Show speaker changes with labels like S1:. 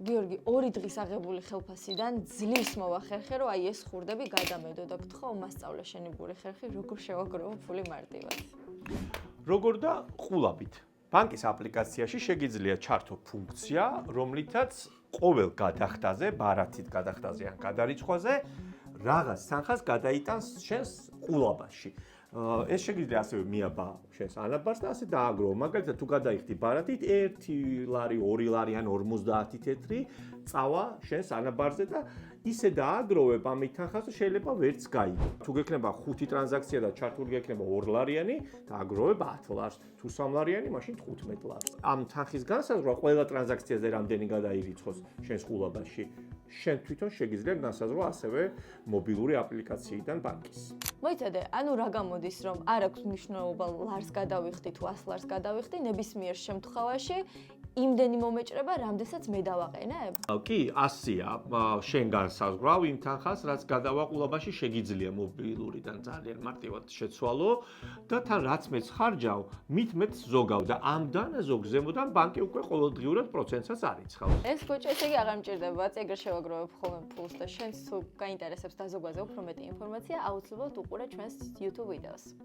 S1: გიორგი, 2 დღის აღებული ხელფასიდან ძლივს მოვახერხე, რომ აი ეს ხურდები გადამედო და გთხოვ მასწავლე შენი ბური ხერხი, როგორ შევაგროვო ფული მარტივად.
S2: როგორ და ყულაბით. ბანკის აპლიკაციაში შეგიძლია ჩართო ფუნქცია, რომლითაც ყოველ გადახდაზე, ბარათით გადახდაზე ან გადარიცხვაზე რაღაც თანხას გადაიტანს შენს ყულაბაში. ეს შეგიძლია ასევე მიაბა შენს ანაბარს და ასე დააგროვო. მაგალითად, თუ გადაიხდი ბარათით 1 ლარი, 2 ლარი ან 50 თეთრი წავა შენს ანაბარზე და ისე დააგროვებ ამ თანხას, რომ შეიძლება ვერც გაიგო. თუ გექნება 5 ტრანზაქცია და ჩართული გექნება 2 ლარიანი, დააგროვებ 10 ლარს. თუ 3 ლარიანი, მაშინ 15 ლარს. ამ თანხის განსაზღვრა ყველა ტრანზაქციაზე რამდენი გადაირიცხოს შენს ყულაბაში. შენ თვითონ შეგიძლია განსაზღვრა ასევე მობილური აპლიკაციიდან ბანკის.
S1: მოიცადე, ანუ რა გამოდის, რომ არ აქვს მნიშვნელობა ლარს გადავიხდი თუ 100 ლარს გადავიხდი, ნებისმიერ შემთხვევაში იმდენი მომეჭრება, რამდენსაც მე დავაყენებ?
S2: კი, 100-ია. შენ განსაზღვრავ იმ თანხას, რაც გადავა ყულაბაში შეგიძლია მობილურიდან ძალიან მარტივად შეცვალო და თან რაც მეც ხარჯავ, მით მეც ზოგავ და ამ დანაზოგ ზემოდან ბანკი უკვე ყოველდღიურად პროცენტსაც არიცხავს.
S1: ეს კოჭი ესე იგი აღარ მჭირდება, ეგრე შევაგროვებ ხოლმე ფულს და შენს თუ გაინტერესებს დაზოგვაზე უფრო მეტი ინფორმაცია, აუცილებლად უყურე ჩვენს YouTube ვიდეოს.